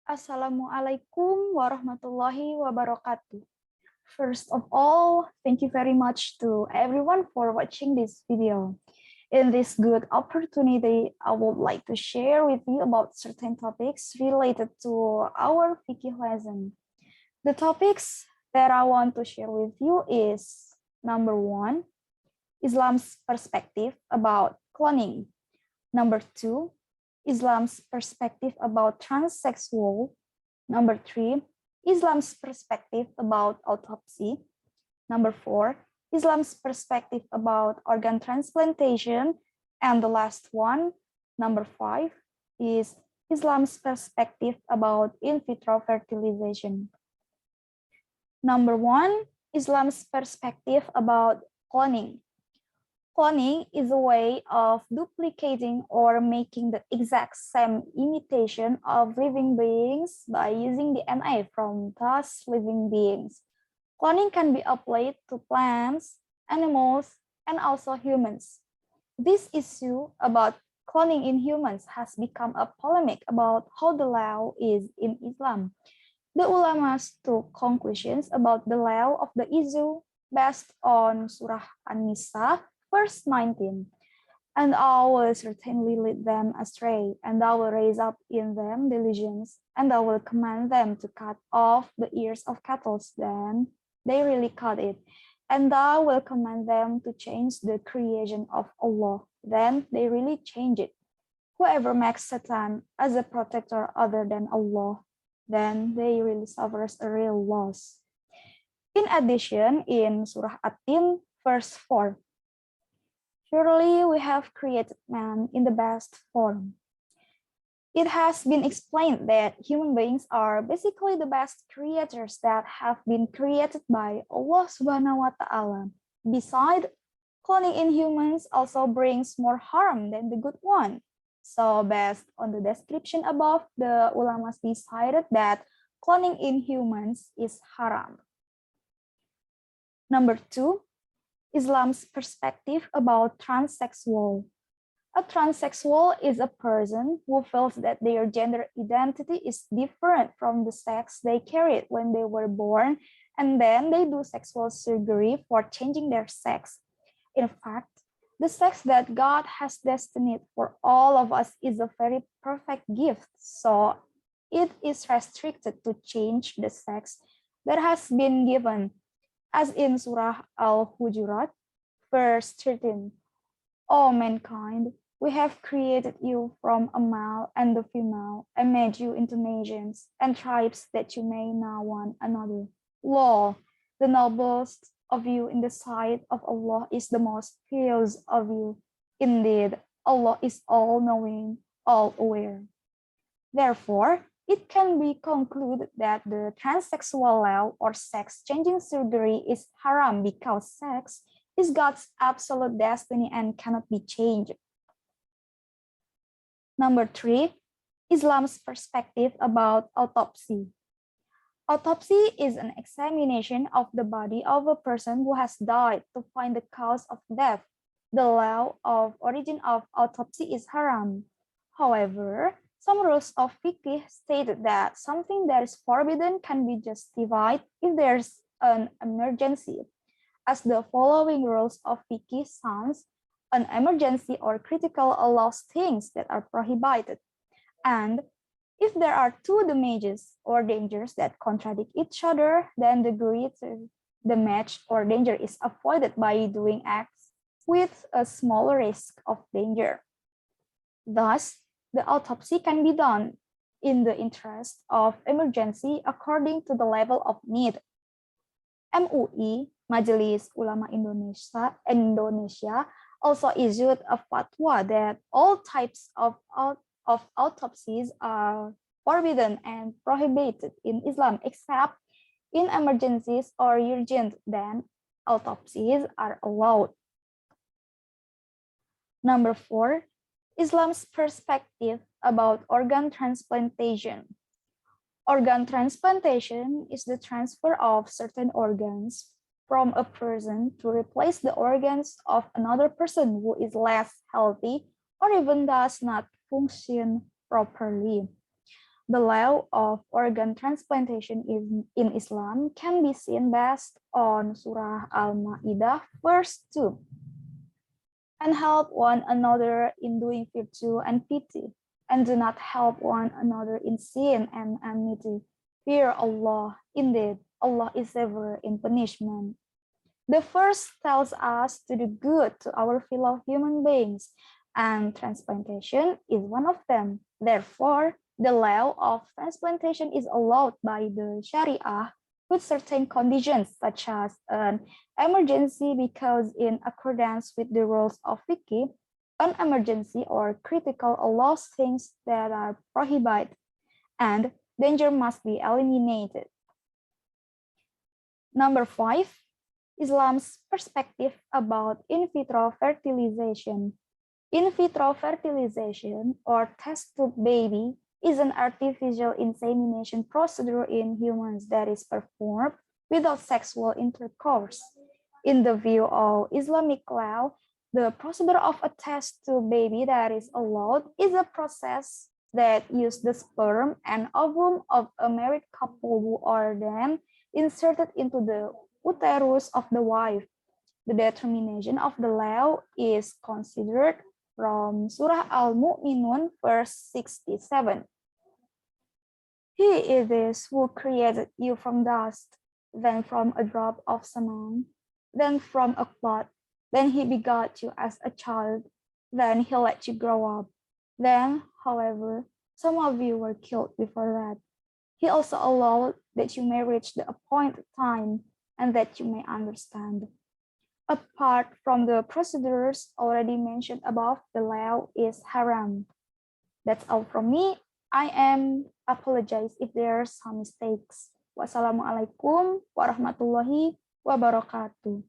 Assalamualaikum warahmatullahi wabarakatuh. First of all, thank you very much to everyone for watching this video. In this good opportunity, I would like to share with you about certain topics related to our Fiqh lesson. The topics that I want to share with you is number 1, Islam's perspective about cloning. Number 2, Islam's perspective about transsexual. Number 3, Islam's perspective about autopsy. Number 4, Islam's perspective about organ transplantation. And the last one, number 5, is Islam's perspective about in vitro fertilization. Number 1, Islam's perspective about cloning. Cloning is a way of duplicating or making the exact same imitation of living beings by using DNA from those living beings. Cloning can be applied to plants, animals, and also humans. This issue about cloning in humans has become a polemic about how the law is in Islam. The ulamas took conclusions about the law of the issue based on Surah An-Nisa, verse 19. And I will certainly lead them astray, and I will raise up in them delusions, and I will command them to cut off the ears of cattle, then they really cut it. And I will command them to change the creation of Allah, then they really change it. Whoever makes Satan as a protector other than Allah, then they really suffers a real loss. In addition, in Surah At-Tin, verse 4, surely we have created man in the best form. It has been explained that human beings are basically the best creatures that have been created by Allah Subhanahu wa Ta'ala. Besides, cloning in humans also brings more harm than the good one. So based on the description above, the ulamas decided that cloning in humans is haram. Number 2, Islam's perspective about transsexual. A transsexual is a person who feels that their gender identity is different from the sex they carried when they were born, and then they do sexual surgery for changing their sex. In fact, the sex that God has destined for all of us is a very perfect gift, so it is restricted to change the sex that has been given, as in Surah Al-Hujurat, verse 13. O mankind, we have created you from a male and a female, and made you into nations and tribes that you may know one another. Lo, the noblest of you in the sight of Allah is the most pious of you. Indeed, Allah is all-knowing, all-aware. Therefore, it can be concluded that the transsexual law or sex-changing surgery is haram because sex is God's absolute destiny and cannot be changed. Number 3, Islam's perspective about autopsy. Autopsy is an examination of the body of a person who has died to find the cause of death. The law of origin of autopsy is haram. However, some rules of Fiqh stated that something that is forbidden can be justified if there's an emergency. As the following rules of Fiqh sounds, an emergency or critical allows things that are prohibited. And if there are two damages or dangers that contradict each other, then the greater damage or danger is avoided by doing acts with a smaller risk of danger. Thus, the autopsy can be done in the interest of emergency according to the level of need. MUI, Majelis Ulama Indonesia, also issued a fatwa that all types of autopsies are forbidden and prohibited in Islam, except in emergencies or urgent, then autopsies are allowed. Number 4, Islam's perspective about organ transplantation. Organ transplantation is the transfer of certain organs from a person to replace the organs of another person who is less healthy or even does not function properly. The law of organ transplantation in Islam can be seen based on Surah Al-Ma'idah, verse 2. And help one another in doing virtue and pity, and do not help one another in sin and enmity. Fear Allah, indeed, Allah is severe in punishment. The first tells us to do good to our fellow human beings, and transplantation is one of them. Therefore, the law of transplantation is allowed by the Sharia with certain conditions, such as an emergency, because in accordance with the rules of Fiqh, an emergency or critical allows things that are prohibited, and danger must be eliminated. Number 5, Islam's perspective about in vitro fertilization. In vitro fertilization, or test-tube baby, is an artificial insemination procedure in humans that is performed without sexual intercourse. In the view of Islamic law, the procedure of a test-tube baby that is allowed is a process that uses the sperm and ovum of a married couple who are then inserted into the uterus of the wife. The determination of the law is considered from Surah Al-Mu'minun, verse 67. He it is who created you from dust, then from a drop of semen, then from a clot, then he begot you as a child, then he let you grow up. Then, however, some of you were killed before that. He also allowed that you may reach the appointed time and that you may understand. Apart from the procedures already mentioned above, the law is haram. That's all from me. I apologize if there are some mistakes. Wassalamualaikum warahmatullahi wabarakatuh.